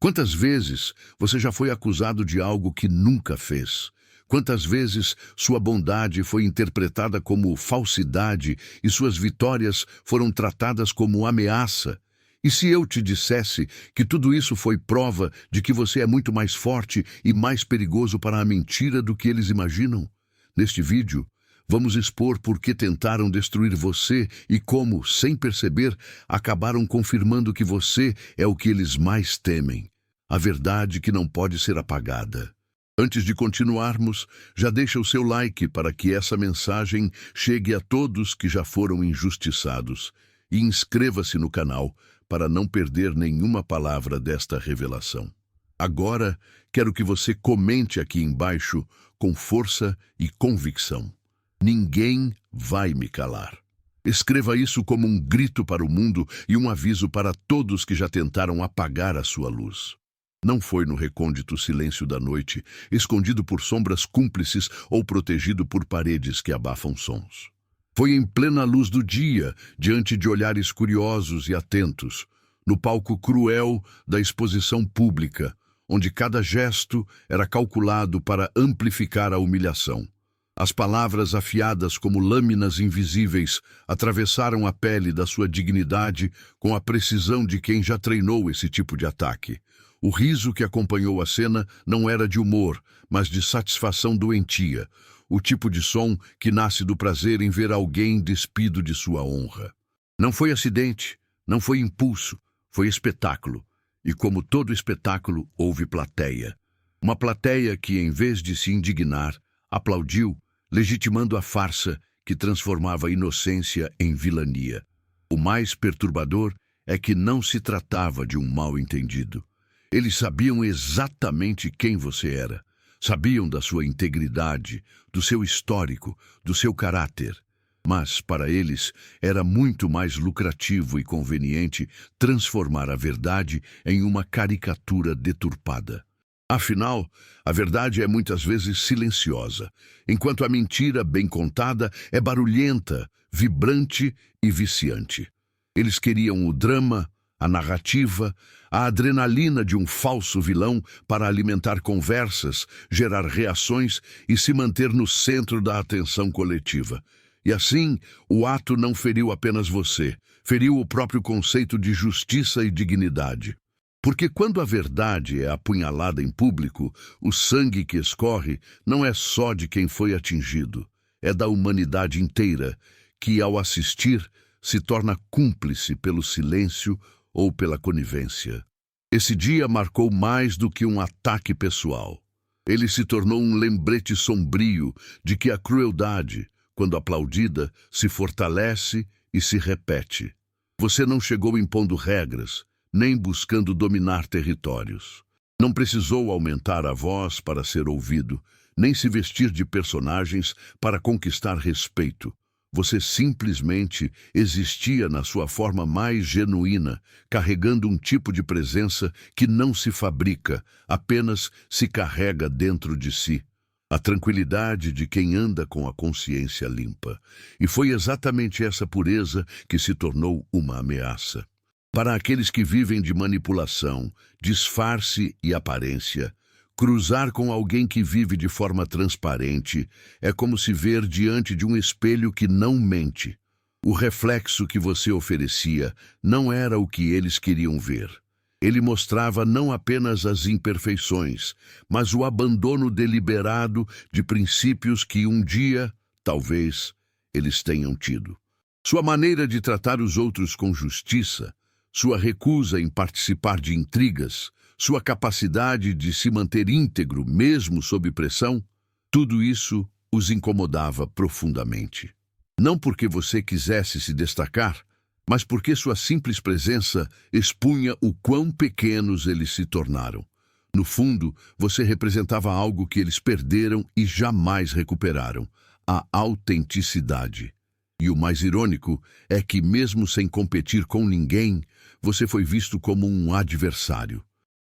Quantas vezes você já foi acusado de algo que nunca fez? Quantas vezes sua bondade foi interpretada como falsidade e suas vitórias foram tratadas como ameaça? E se eu te dissesse que tudo isso foi prova de que você é muito mais forte e mais perigoso para a mentira do que eles imaginam? Neste vídeo, vamos expor por que tentaram destruir você e como, sem perceber, acabaram confirmando que você é o que eles mais temem. A verdade que não pode ser apagada. Antes de continuarmos, já deixa o seu like para que essa mensagem chegue a todos que já foram injustiçados. E inscreva-se no canal para não perder nenhuma palavra desta revelação. Agora, quero que você comente aqui embaixo com força e convicção. Ninguém vai me calar. Escreva isso como um grito para o mundo e um aviso para todos que já tentaram apagar a sua luz. Não foi no recôndito silêncio da noite, escondido por sombras cúmplices ou protegido por paredes que abafam sons. Foi em plena luz do dia, diante de olhares curiosos e atentos, no palco cruel da exposição pública, onde cada gesto era calculado para amplificar a humilhação. As palavras afiadas como lâminas invisíveis atravessaram a pele da sua dignidade com a precisão de quem já treinou esse tipo de ataque. O riso que acompanhou a cena não era de humor, mas de satisfação doentia, o tipo de som que nasce do prazer em ver alguém despido de sua honra. Não foi acidente, não foi impulso, foi espetáculo. E como todo espetáculo, houve plateia. Uma plateia que, em vez de se indignar, aplaudiu, legitimando a farsa que transformava a inocência em vilania. O mais perturbador é que não se tratava de um mal-entendido. Eles sabiam exatamente quem você era. Sabiam da sua integridade, do seu histórico, do seu caráter. Mas, para eles, era muito mais lucrativo e conveniente transformar a verdade em uma caricatura deturpada. Afinal, a verdade é muitas vezes silenciosa, enquanto a mentira bem contada é barulhenta, vibrante e viciante. Eles queriam o drama, a narrativa, a adrenalina de um falso vilão para alimentar conversas, gerar reações e se manter no centro da atenção coletiva. E assim, o ato não feriu apenas você, feriu o próprio conceito de justiça e dignidade. Porque quando a verdade é apunhalada em público, o sangue que escorre não é só de quem foi atingido, é da humanidade inteira, que ao assistir se torna cúmplice pelo silêncio ou pela conivência. Esse dia marcou mais do que um ataque pessoal. Ele se tornou um lembrete sombrio de que a crueldade, quando aplaudida, se fortalece e se repete. Você não chegou impondo regras, nem buscando dominar territórios. Não precisou aumentar a voz para ser ouvido, nem se vestir de personagens para conquistar respeito. Você simplesmente existia na sua forma mais genuína, carregando um tipo de presença que não se fabrica, apenas se carrega dentro de si. A tranquilidade de quem anda com a consciência limpa. E foi exatamente essa pureza que se tornou uma ameaça. Para aqueles que vivem de manipulação, disfarce e aparência, cruzar com alguém que vive de forma transparente é como se ver diante de um espelho que não mente. O reflexo que você oferecia não era o que eles queriam ver. Ele mostrava não apenas as imperfeições, mas o abandono deliberado de princípios que um dia, talvez, eles tenham tido. Sua maneira de tratar os outros com justiça, sua recusa em participar de intrigas, sua capacidade de se manter íntegro mesmo sob pressão, tudo isso os incomodava profundamente. Não porque você quisesse se destacar, mas porque sua simples presença expunha o quão pequenos eles se tornaram. No fundo, você representava algo que eles perderam e jamais recuperaram: a autenticidade. E o mais irônico é que, mesmo sem competir com ninguém, você foi visto como um adversário.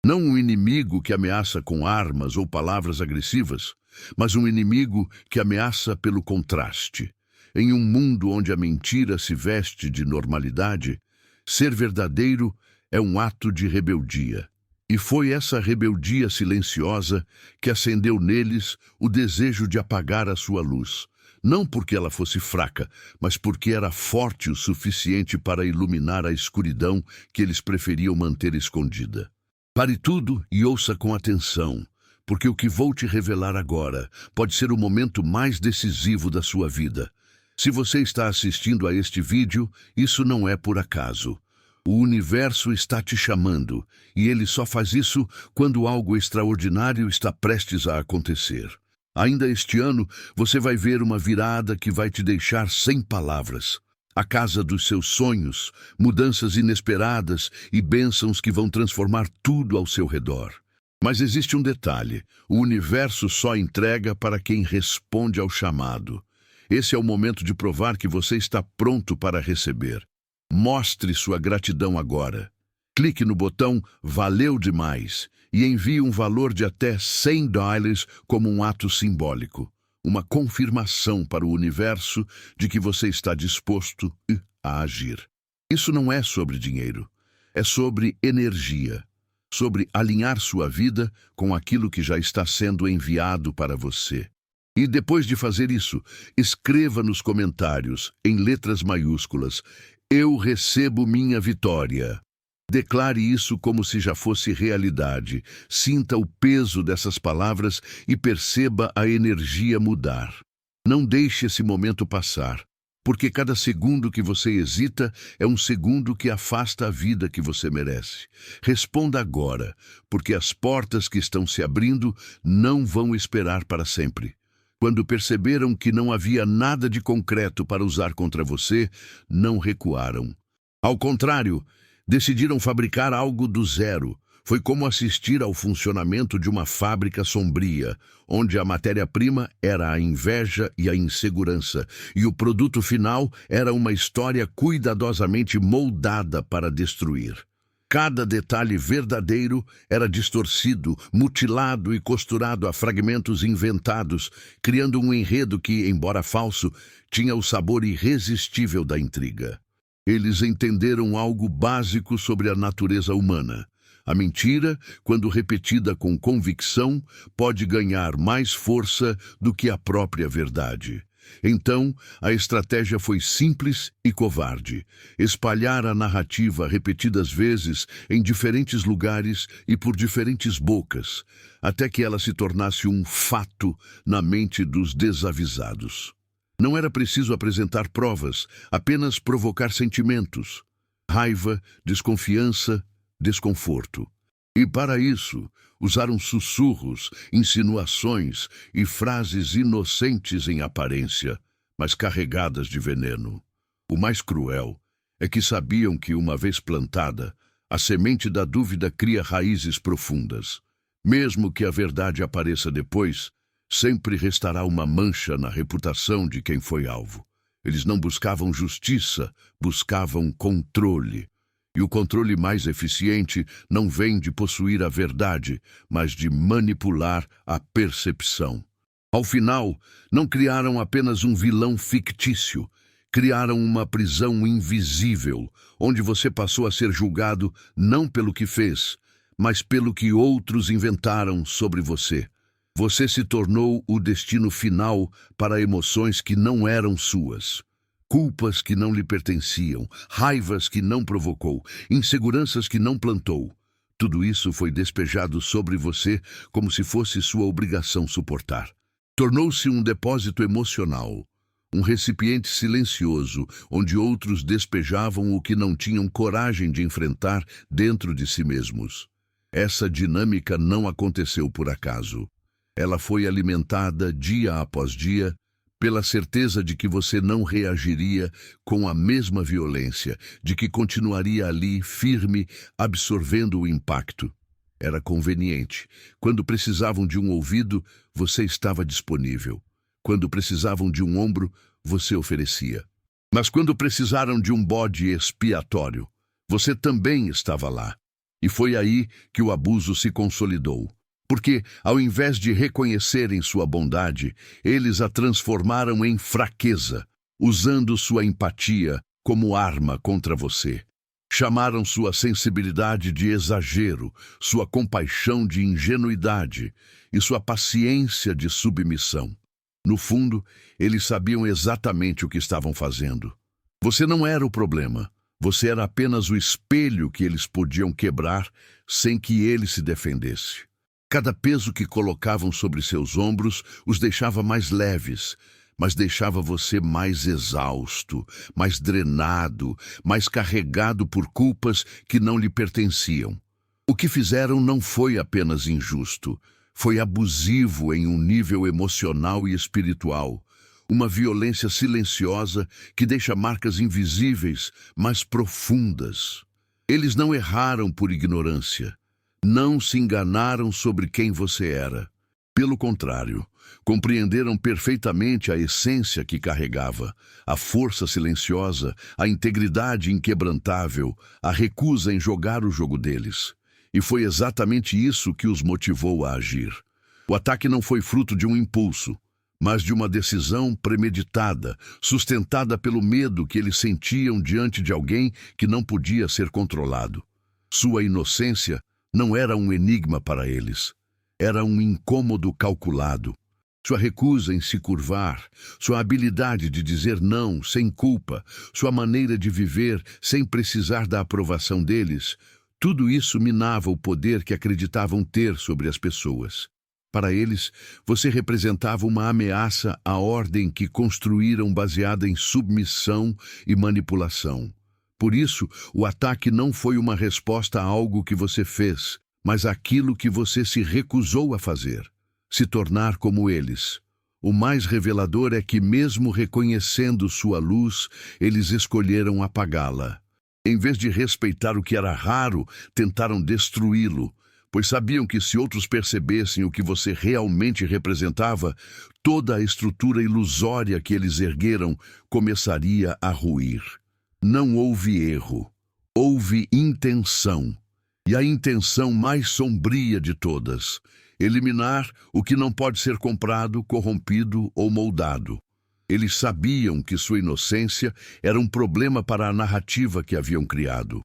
Não um inimigo que ameaça com armas ou palavras agressivas, mas um inimigo que ameaça pelo contraste. Em um mundo onde a mentira se veste de normalidade, ser verdadeiro é um ato de rebeldia. E foi essa rebeldia silenciosa que acendeu neles o desejo de apagar a sua luz. Não porque ela fosse fraca, mas porque era forte o suficiente para iluminar a escuridão que eles preferiam manter escondida. Pare tudo e ouça com atenção, porque o que vou te revelar agora pode ser o momento mais decisivo da sua vida. Se você está assistindo a este vídeo, isso não é por acaso. O universo está te chamando, e ele só faz isso quando algo extraordinário está prestes a acontecer. Ainda este ano, você vai ver uma virada que vai te deixar sem palavras. A casa dos seus sonhos, mudanças inesperadas e bênçãos que vão transformar tudo ao seu redor. Mas existe um detalhe: o universo só entrega para quem responde ao chamado. Esse é o momento de provar que você está pronto para receber. Mostre sua gratidão agora. Clique no botão "Valeu demais" e envie um valor de até $100 como um ato simbólico. Uma confirmação para o universo de que você está disposto a agir. Isso não é sobre dinheiro. É sobre energia. Sobre alinhar sua vida com aquilo que já está sendo enviado para você. E depois de fazer isso, escreva nos comentários, em letras maiúsculas: "Eu recebo minha vitória". Declare isso como se já fosse realidade. Sinta o peso dessas palavras e perceba a energia mudar. Não deixe esse momento passar, porque cada segundo que você hesita é um segundo que afasta a vida que você merece. Responda agora, porque as portas que estão se abrindo não vão esperar para sempre. Quando perceberam que não havia nada de concreto para usar contra você, não recuaram. Ao contrário, decidiram fabricar algo do zero. Foi como assistir ao funcionamento de uma fábrica sombria, onde a matéria-prima era a inveja e a insegurança, e o produto final era uma história cuidadosamente moldada para destruir. Cada detalhe verdadeiro era distorcido, mutilado e costurado a fragmentos inventados, criando um enredo que, embora falso, tinha o sabor irresistível da intriga. Eles entenderam algo básico sobre a natureza humana. A mentira, quando repetida com convicção, pode ganhar mais força do que a própria verdade. Então, a estratégia foi simples e covarde: espalhar a narrativa repetidas vezes em diferentes lugares e por diferentes bocas, até que ela se tornasse um fato na mente dos desavisados. Não era preciso apresentar provas, apenas provocar sentimentos: raiva, desconfiança, desconforto. E para isso, usaram sussurros, insinuações e frases inocentes em aparência, mas carregadas de veneno. O mais cruel é que sabiam que, uma vez plantada, a semente da dúvida cria raízes profundas. Mesmo que a verdade apareça depois, sempre restará uma mancha na reputação de quem foi alvo. Eles não buscavam justiça, buscavam controle. E o controle mais eficiente não vem de possuir a verdade, mas de manipular a percepção. Ao final, não criaram apenas um vilão fictício, criaram uma prisão invisível, onde você passou a ser julgado não pelo que fez, mas pelo que outros inventaram sobre você. Você se tornou o destino final para emoções que não eram suas. Culpas que não lhe pertenciam, raivas que não provocou, inseguranças que não plantou. Tudo isso foi despejado sobre você como se fosse sua obrigação suportar. Tornou-se um depósito emocional, um recipiente silencioso onde outros despejavam o que não tinham coragem de enfrentar dentro de si mesmos. Essa dinâmica não aconteceu por acaso. Ela foi alimentada dia após dia pela certeza de que você não reagiria com a mesma violência, de que continuaria ali, firme, absorvendo o impacto. Era conveniente. Quando precisavam de um ouvido, você estava disponível. Quando precisavam de um ombro, você oferecia. Mas quando precisaram de um bode expiatório, você também estava lá. E foi aí que o abuso se consolidou. Porque, ao invés de reconhecerem sua bondade, eles a transformaram em fraqueza, usando sua empatia como arma contra você. Chamaram sua sensibilidade de exagero, sua compaixão de ingenuidade e sua paciência de submissão. No fundo, eles sabiam exatamente o que estavam fazendo. Você não era o problema. Você era apenas o espelho que eles podiam quebrar sem que ele se defendesse. Cada peso que colocavam sobre seus ombros os deixava mais leves, mas deixava você mais exausto, mais drenado, mais carregado por culpas que não lhe pertenciam. O que fizeram não foi apenas injusto, foi abusivo em um nível emocional e espiritual. Uma violência silenciosa que deixa marcas invisíveis, mas profundas. Eles não erraram por ignorância. Não se enganaram sobre quem você era. Pelo contrário, compreenderam perfeitamente a essência que carregava, a força silenciosa, a integridade inquebrantável, a recusa em jogar o jogo deles. E foi exatamente isso que os motivou a agir. O ataque não foi fruto de um impulso, mas de uma decisão premeditada, sustentada pelo medo que eles sentiam diante de alguém que não podia ser controlado. Sua inocência não era um enigma para eles. Era um incômodo calculado. Sua recusa em se curvar, sua habilidade de dizer não sem culpa, sua maneira de viver sem precisar da aprovação deles, tudo isso minava o poder que acreditavam ter sobre as pessoas. Para eles, você representava uma ameaça à ordem que construíram baseada em submissão e manipulação. Por isso, o ataque não foi uma resposta a algo que você fez, mas àquilo que você se recusou a fazer. Se tornar como eles. O mais revelador é que, mesmo reconhecendo sua luz, eles escolheram apagá-la. Em vez de respeitar o que era raro, tentaram destruí-lo, pois sabiam que se outros percebessem o que você realmente representava, toda a estrutura ilusória que eles ergueram começaria a ruir. Não houve erro, houve intenção. E a intenção mais sombria de todas: eliminar o que não pode ser comprado, corrompido ou moldado. Eles sabiam que sua inocência era um problema para a narrativa que haviam criado.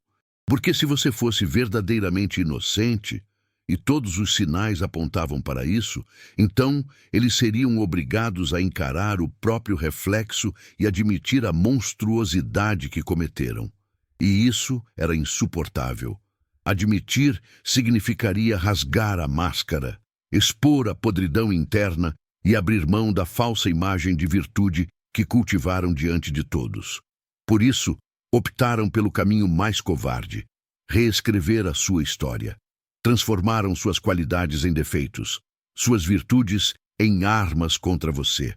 Porque se você fosse verdadeiramente inocente, e todos os sinais apontavam para isso, então eles seriam obrigados a encarar o próprio reflexo e admitir a monstruosidade que cometeram. E isso era insuportável. Admitir significaria rasgar a máscara, expor a podridão interna e abrir mão da falsa imagem de virtude que cultivaram diante de todos. Por isso, optaram pelo caminho mais covarde: reescrever a sua história. Transformaram suas qualidades em defeitos, suas virtudes em armas contra você.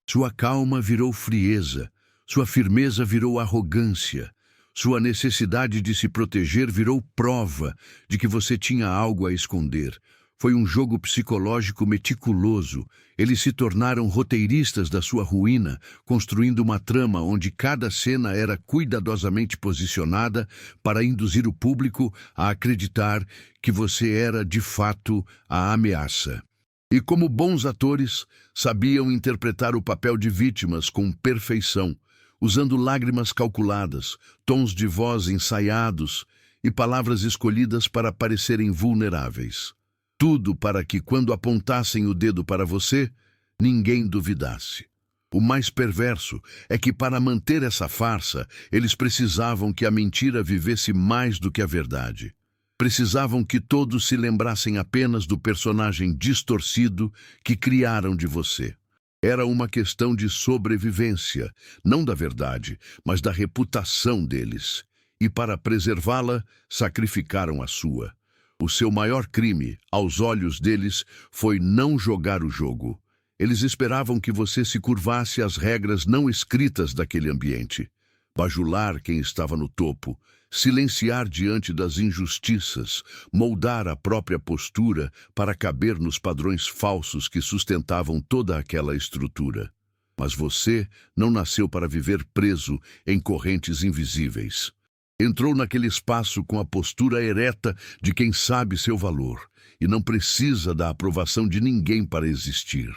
Sua calma virou frieza, sua firmeza virou arrogância, sua necessidade de se proteger virou prova de que você tinha algo a esconder. Foi um jogo psicológico meticuloso. Eles se tornaram roteiristas da sua ruína, construindo uma trama onde cada cena era cuidadosamente posicionada para induzir o público a acreditar que você era, de fato, a ameaça. E como bons atores, sabiam interpretar o papel de vítimas com perfeição, usando lágrimas calculadas, tons de voz ensaiados e palavras escolhidas para parecerem vulneráveis. Tudo para que, quando apontassem o dedo para você, ninguém duvidasse. O mais perverso é que, para manter essa farsa, eles precisavam que a mentira vivesse mais do que a verdade. Precisavam que todos se lembrassem apenas do personagem distorcido que criaram de você. Era uma questão de sobrevivência, não da verdade, mas da reputação deles. E para preservá-la, sacrificaram a sua. O seu maior crime, aos olhos deles, foi não jogar o jogo. Eles esperavam que você se curvasse às regras não escritas daquele ambiente. Bajular quem estava no topo, silenciar diante das injustiças, moldar a própria postura para caber nos padrões falsos que sustentavam toda aquela estrutura. Mas você não nasceu para viver preso em correntes invisíveis. Entrou naquele espaço com a postura ereta de quem sabe seu valor e não precisa da aprovação de ninguém para existir.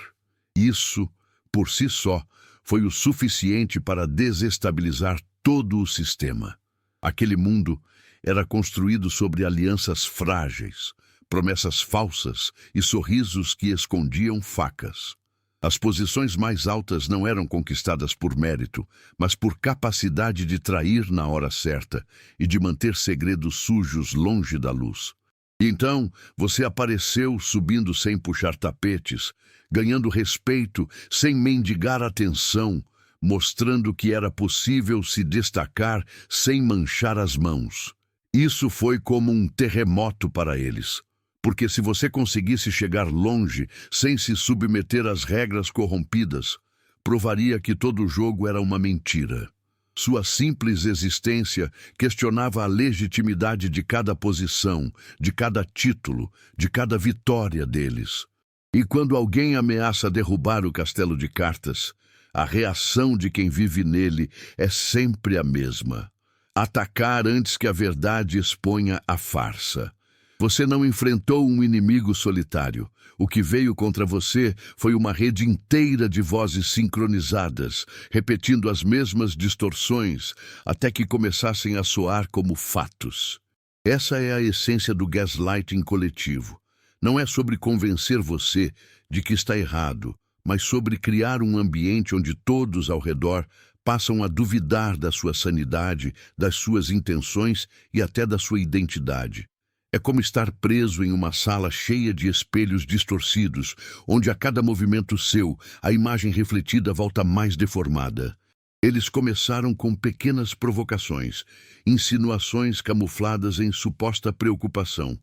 Isso, por si só, foi o suficiente para desestabilizar todo o sistema. Aquele mundo era construído sobre alianças frágeis, promessas falsas e sorrisos que escondiam facas. As posições mais altas não eram conquistadas por mérito, mas por capacidade de trair na hora certa e de manter segredos sujos longe da luz. E então, você apareceu subindo sem puxar tapetes, ganhando respeito sem mendigar atenção, mostrando que era possível se destacar sem manchar as mãos. Isso foi como um terremoto para eles. Porque se você conseguisse chegar longe sem se submeter às regras corrompidas, provaria que todo o jogo era uma mentira. Sua simples existência questionava a legitimidade de cada posição, de cada título, de cada vitória deles. E quando alguém ameaça derrubar o castelo de cartas, a reação de quem vive nele é sempre a mesma: atacar antes que a verdade exponha a farsa. Você não enfrentou um inimigo solitário. O que veio contra você foi uma rede inteira de vozes sincronizadas, repetindo as mesmas distorções, até que começassem a soar como fatos. Essa é a essência do gaslighting coletivo. Não é sobre convencer você de que está errado, mas sobre criar um ambiente onde todos ao redor passam a duvidar da sua sanidade, das suas intenções e até da sua identidade. É como estar preso em uma sala cheia de espelhos distorcidos, onde a cada movimento seu, a imagem refletida volta mais deformada. Eles começaram com pequenas provocações, insinuações camufladas em suposta preocupação.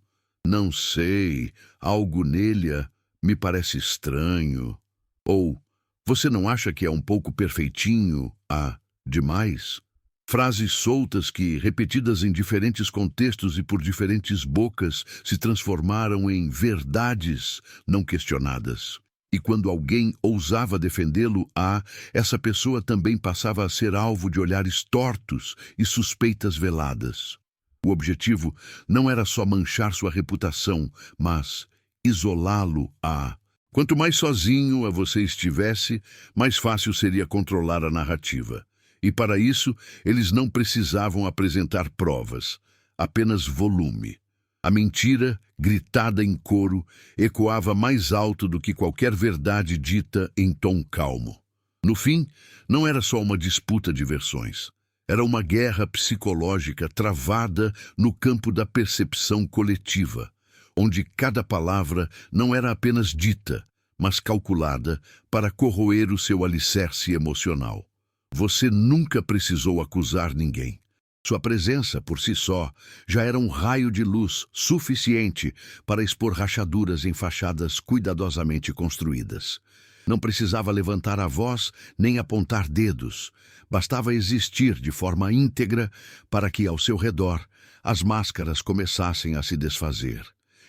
Não sei, algo nele me parece estranho. Ou, você não acha que é um pouco perfeitinho, demais? Frases soltas que, repetidas em diferentes contextos e por diferentes bocas, se transformaram em verdades não questionadas. E quando alguém ousava defendê-lo, essa pessoa também passava a ser alvo de olhares tortos e suspeitas veladas. O objetivo não era só manchar sua reputação, mas isolá-lo. Quanto mais sozinho você estivesse, mais fácil seria controlar a narrativa. E para isso, eles não precisavam apresentar provas, apenas volume. A mentira, gritada em coro, ecoava mais alto do que qualquer verdade dita em tom calmo. No fim, não era só uma disputa de versões. Era uma guerra psicológica travada no campo da percepção coletiva, onde cada palavra não era apenas dita, mas calculada para corroer o seu alicerce emocional. Você nunca precisou acusar ninguém. Sua presença, por si só, já era um raio de luz suficiente para expor rachaduras em fachadas cuidadosamente construídas. Não precisava levantar a voz nem apontar dedos. Bastava existir de forma íntegra para que, ao seu redor, as máscaras começassem a se desfazer.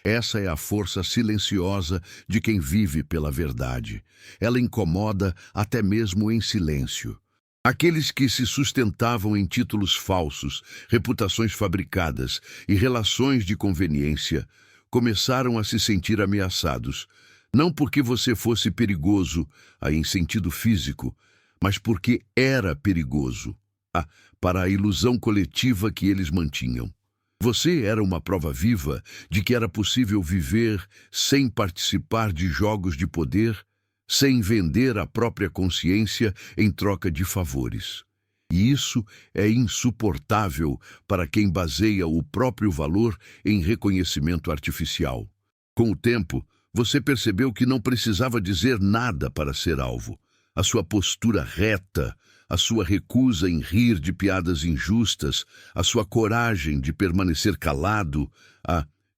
Essa é a força silenciosa de quem vive pela verdade. Ela incomoda até mesmo em silêncio. Aqueles que se sustentavam em títulos falsos, reputações fabricadas e relações de conveniência começaram a se sentir ameaçados, não porque você fosse perigoso, em sentido físico, mas porque era perigoso, para a ilusão coletiva que eles mantinham. Você era uma prova viva de que era possível viver sem participar de jogos de poder, sem vender a própria consciência em troca de favores. E isso é insuportável para quem baseia o próprio valor em reconhecimento artificial. Com o tempo, você percebeu que não precisava dizer nada para ser alvo. A sua postura reta, a sua recusa em rir de piadas injustas, a sua coragem de permanecer calado,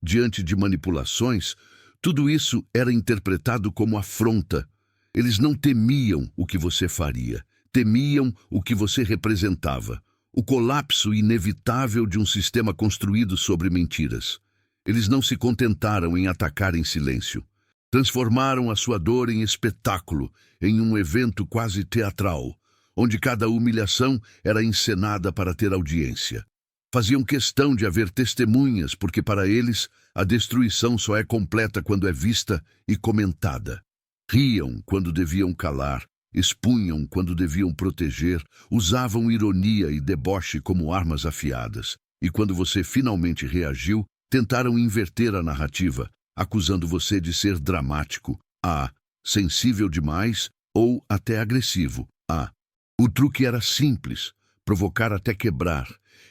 diante de manipulações, tudo isso era interpretado como afronta. Eles não temiam o que você faria, temiam o que você representava, o colapso inevitável de um sistema construído sobre mentiras. Eles não se contentaram em atacar em silêncio. Transformaram a sua dor em espetáculo, em um evento quase teatral, onde cada humilhação era encenada para ter audiência. Faziam questão de haver testemunhas, porque para eles a destruição só é completa quando é vista e comentada. Riam quando deviam calar, expunham quando deviam proteger, usavam ironia e deboche como armas afiadas. E quando você finalmente reagiu, tentaram inverter a narrativa, acusando você de ser dramático, sensível demais ou até agressivo. O truque era simples, provocar até quebrar,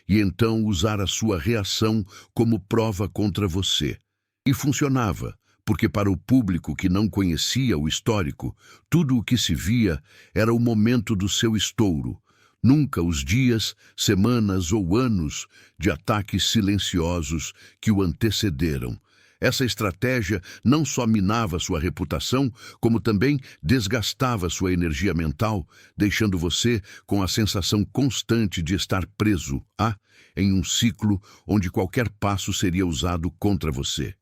e então usar a sua reação como prova contra você. E funcionava, porque para o público que não conhecia o histórico, tudo o que se via era o momento do seu estouro, nunca os dias, semanas ou anos de ataques silenciosos que o antecederam. Essa estratégia não só minava sua reputação, como também desgastava sua energia mental, deixando você com a sensação constante de estar preso em um ciclo onde qualquer passo seria usado contra você.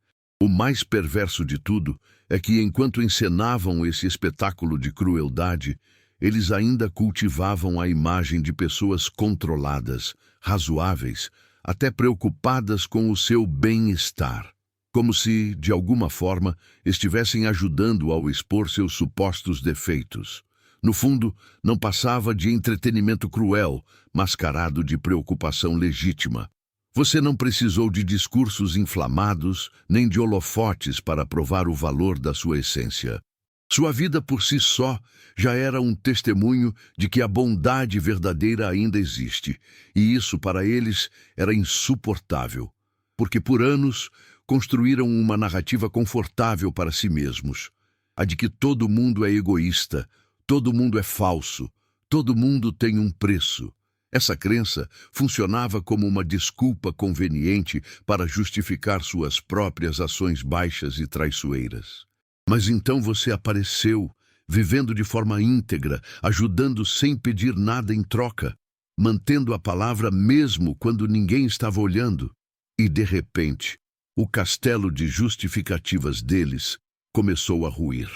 O mais perverso de tudo é que, enquanto encenavam esse espetáculo de crueldade, eles ainda cultivavam a imagem de pessoas controladas, razoáveis, até preocupadas com o seu bem-estar. Como se, de alguma forma, estivessem ajudando ao expor seus supostos defeitos. No fundo, não passava de entretenimento cruel, mascarado de preocupação legítima. Você não precisou de discursos inflamados, nem de holofotes para provar o valor da sua essência. Sua vida por si só já era um testemunho de que a bondade verdadeira ainda existe, e isso para eles era insuportável, porque por anos construíram uma narrativa confortável para si mesmos, a de que todo mundo é egoísta, todo mundo é falso, todo mundo tem um preço. Essa crença funcionava como uma desculpa conveniente para justificar suas próprias ações baixas e traiçoeiras. Mas então você apareceu, vivendo de forma íntegra, ajudando sem pedir nada em troca, mantendo a palavra mesmo quando ninguém estava olhando. E, de repente, o castelo de justificativas deles começou a ruir.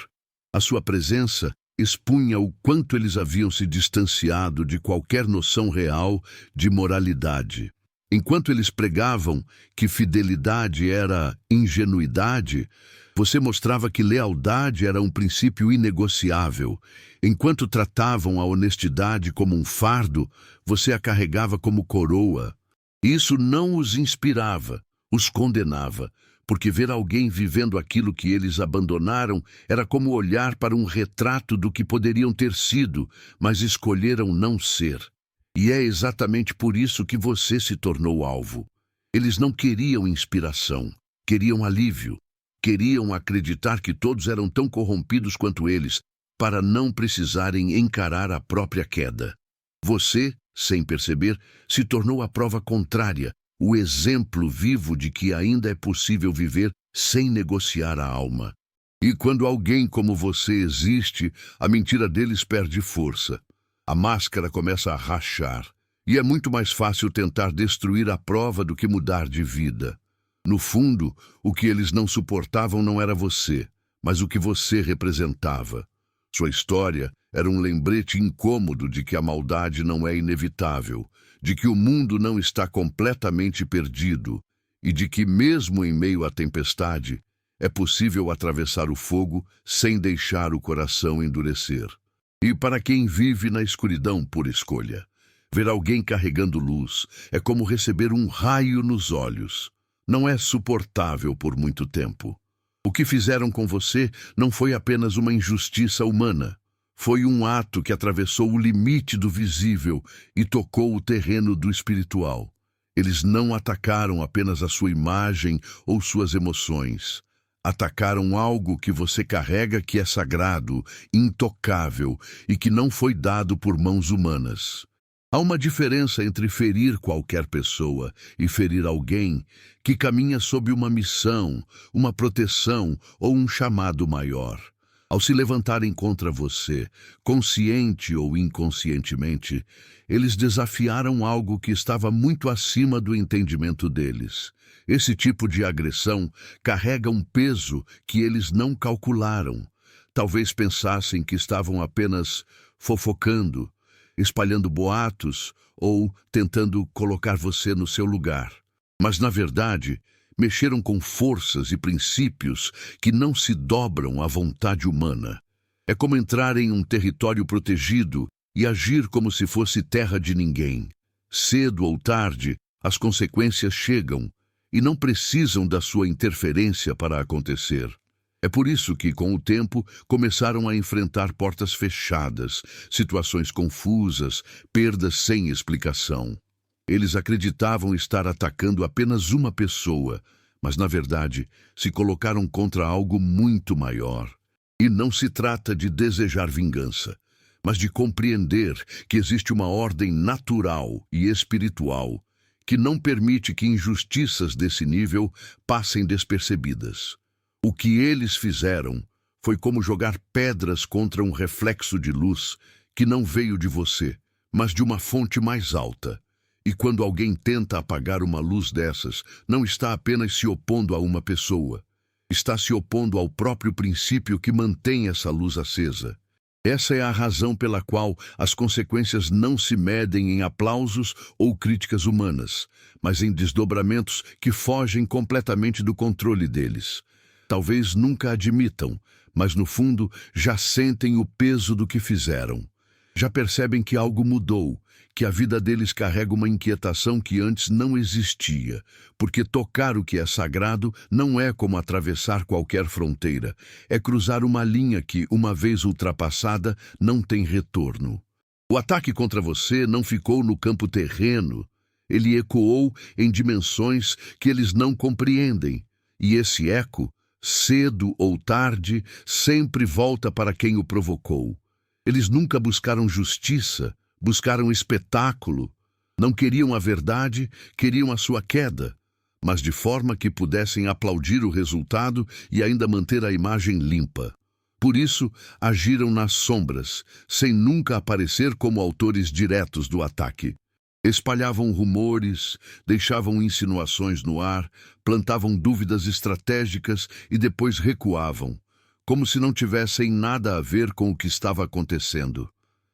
A sua presença expunha o quanto eles haviam se distanciado de qualquer noção real de moralidade. Enquanto eles pregavam que fidelidade era ingenuidade, você mostrava que lealdade era um princípio inegociável. Enquanto tratavam a honestidade como um fardo, você a carregava como coroa. Isso não os inspirava, os condenava, porque ver alguém vivendo aquilo que eles abandonaram era como olhar para um retrato do que poderiam ter sido, mas escolheram não ser. E é exatamente por isso que você se tornou alvo. Eles não queriam inspiração, queriam alívio. Queriam acreditar que todos eram tão corrompidos quanto eles, para não precisarem encarar a própria queda. Você, sem perceber, se tornou a prova contrária, o exemplo vivo de que ainda é possível viver sem negociar a alma. E quando alguém como você existe, a mentira deles perde força. A máscara começa a rachar, e é muito mais fácil tentar destruir a prova do que mudar de vida. No fundo, o que eles não suportavam não era você, mas o que você representava. Sua história era um lembrete incômodo de que a maldade não é inevitável, de que o mundo não está completamente perdido e de que, mesmo em meio à tempestade, é possível atravessar o fogo sem deixar o coração endurecer. E para quem vive na escuridão por escolha, ver alguém carregando luz é como receber um raio nos olhos. Não é suportável por muito tempo. O que fizeram com você não foi apenas uma injustiça humana. Foi um ato que atravessou o limite do visível e tocou o terreno do espiritual. Eles não atacaram apenas a sua imagem ou suas emoções. Atacaram algo que você carrega que é sagrado, intocável e que não foi dado por mãos humanas. Há uma diferença entre ferir qualquer pessoa e ferir alguém que caminha sob uma missão, uma proteção ou um chamado maior. Ao se levantarem contra você, consciente ou inconscientemente, eles desafiaram algo que estava muito acima do entendimento deles. Esse tipo de agressão carrega um peso que eles não calcularam. Talvez pensassem que estavam apenas fofocando, espalhando boatos ou tentando colocar você no seu lugar. Mas, na verdade, mexeram com forças e princípios que não se dobram à vontade humana. É como entrar em um território protegido e agir como se fosse terra de ninguém. Cedo ou tarde, As consequências chegam e não precisam da sua interferência para acontecer. É por isso que, com o tempo, começaram a enfrentar portas fechadas, situações confusas, perdas sem explicação. Eles acreditavam estar atacando apenas uma pessoa, mas, na verdade, se colocaram contra algo muito maior. E não se trata de desejar vingança, mas de compreender que existe uma ordem natural e espiritual que não permite que injustiças desse nível passem despercebidas. O que eles fizeram foi como jogar pedras contra um reflexo de luz que não veio de você, mas de uma fonte mais alta. E quando alguém tenta apagar uma luz dessas, não está apenas se opondo a uma pessoa, está se opondo ao próprio princípio que mantém essa luz acesa. Essa é a razão pela qual as consequências não se medem em aplausos ou críticas humanas, mas em desdobramentos que fogem completamente do controle deles. Talvez nunca admitam, mas no fundo já sentem o peso do que fizeram. Já percebem que algo mudou, que a vida deles carrega uma inquietação que antes não existia, porque tocar o que é sagrado não é como atravessar qualquer fronteira, é cruzar uma linha que, uma vez ultrapassada, não tem retorno. O ataque contra você não ficou no campo terreno, ele ecoou em dimensões que eles não compreendem, e esse eco, cedo ou tarde, sempre volta para quem o provocou. Eles nunca buscaram justiça, buscaram espetáculo. Não queriam a verdade, queriam a sua queda, mas de forma que pudessem aplaudir o resultado e ainda manter a imagem limpa. Por isso, agiram nas sombras, sem nunca aparecer como autores diretos do ataque. Espalhavam rumores, deixavam insinuações no ar, plantavam dúvidas estratégicas e depois recuavam, como se não tivessem nada a ver com o que estava acontecendo.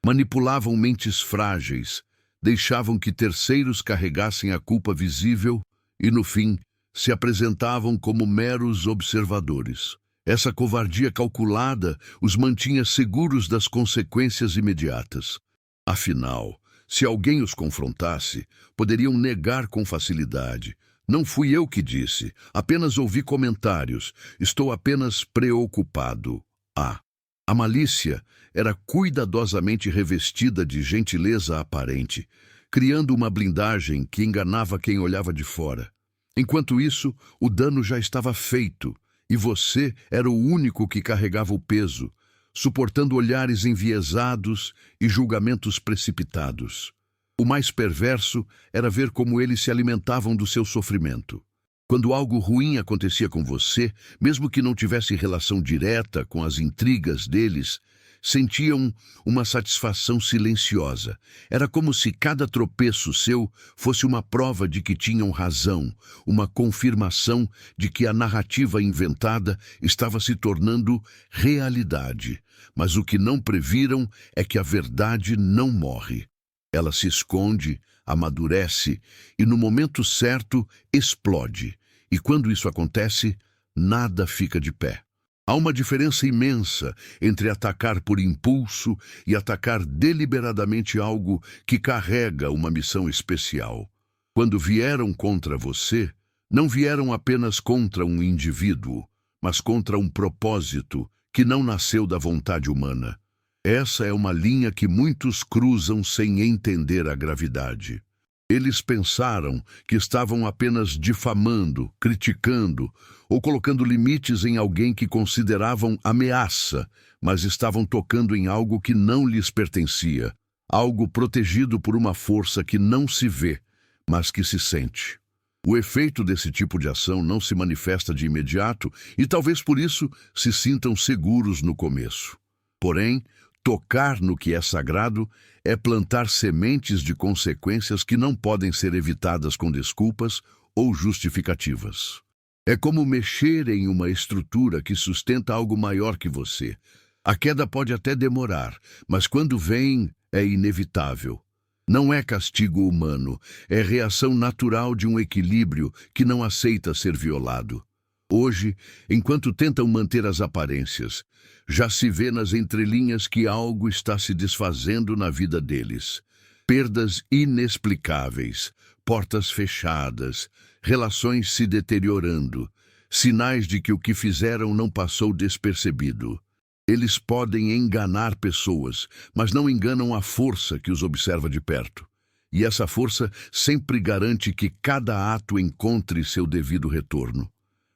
Manipulavam mentes frágeis, deixavam que terceiros carregassem a culpa visível e, no fim, se apresentavam como meros observadores. Essa covardia calculada os mantinha seguros das consequências imediatas. Afinal, se alguém os confrontasse, poderiam negar com facilidade. Não fui eu que disse, apenas ouvi comentários, estou apenas preocupado. A malícia era cuidadosamente revestida de gentileza aparente, criando uma blindagem que enganava quem olhava de fora. Enquanto isso, o dano já estava feito, e você era o único que carregava o peso, suportando olhares enviesados e julgamentos precipitados. O mais perverso era ver como eles se alimentavam do seu sofrimento. Quando algo ruim acontecia com você, mesmo que não tivesse relação direta com as intrigas deles, sentiam uma satisfação silenciosa. Era como se cada tropeço seu fosse uma prova de que tinham razão, uma confirmação de que a narrativa inventada estava se tornando realidade. Mas o que não previram é que a verdade não morre. Ela se esconde, amadurece e, no momento certo, explode. E quando isso acontece, nada fica de pé. Há uma diferença imensa entre atacar por impulso e atacar deliberadamente algo que carrega uma missão especial. Quando vieram contra você, não vieram apenas contra um indivíduo, mas contra um propósito que não nasceu da vontade humana. Essa é uma linha que muitos cruzam sem entender a gravidade. Eles pensaram que estavam apenas difamando, criticando ou colocando limites em alguém que consideravam ameaça, mas estavam tocando em algo que não lhes pertencia, algo protegido por uma força que não se vê, mas que se sente. O efeito desse tipo de ação não se manifesta de imediato e talvez por isso se sintam seguros no começo. Porém, tocar no que é sagrado é plantar sementes de consequências que não podem ser evitadas com desculpas ou justificativas. É como mexer em uma estrutura que sustenta algo maior que você. A queda pode até demorar, mas quando vem, é inevitável. Não é castigo humano, é reação natural de um equilíbrio que não aceita ser violado. Hoje, enquanto tentam manter as aparências, já se vê nas entrelinhas que algo está se desfazendo na vida deles. Perdas inexplicáveis, portas fechadas, relações se deteriorando, sinais de que o que fizeram não passou despercebido. Eles podem enganar pessoas, mas não enganam a força que os observa de perto. E essa força sempre garante que cada ato encontre seu devido retorno.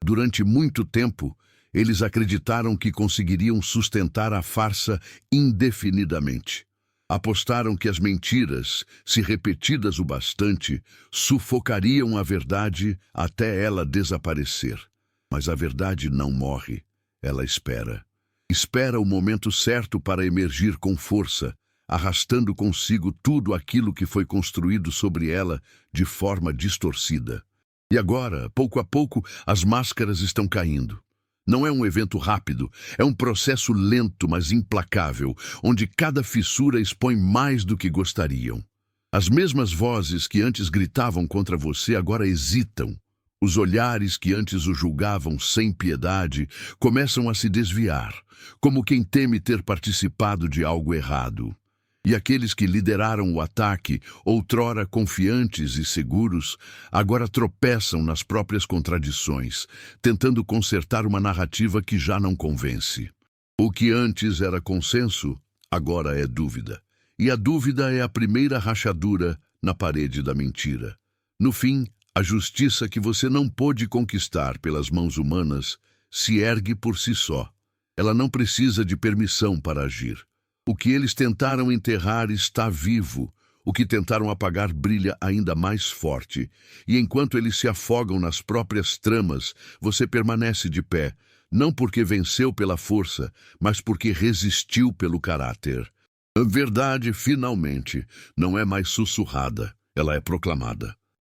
Durante muito tempo, eles acreditaram que conseguiriam sustentar a farsa indefinidamente. Apostaram que as mentiras, se repetidas o bastante, sufocariam a verdade até ela desaparecer. Mas a verdade não morre, ela espera. Espera o momento certo para emergir com força, arrastando consigo tudo aquilo que foi construído sobre ela de forma distorcida. E agora, pouco a pouco, as máscaras estão caindo. Não é um evento rápido, é um processo lento, mas implacável, onde cada fissura expõe mais do que gostariam. As mesmas vozes que antes gritavam contra você agora hesitam. Os olhares que antes o julgavam sem piedade começam a se desviar, como quem teme ter participado de algo errado. E aqueles que lideraram o ataque, outrora confiantes e seguros, agora tropeçam nas próprias contradições, tentando consertar uma narrativa que já não convence. O que antes era consenso, agora é dúvida. E a dúvida é a primeira rachadura na parede da mentira. No fim, a justiça que você não pôde conquistar pelas mãos humanas se ergue por si só. Ela não precisa de permissão para agir. O que eles tentaram enterrar está vivo. O que tentaram apagar brilha ainda mais forte. E enquanto eles se afogam nas próprias tramas, você permanece de pé, não porque venceu pela força, mas porque resistiu pelo caráter. A verdade, finalmente, não é mais sussurrada, ela é proclamada.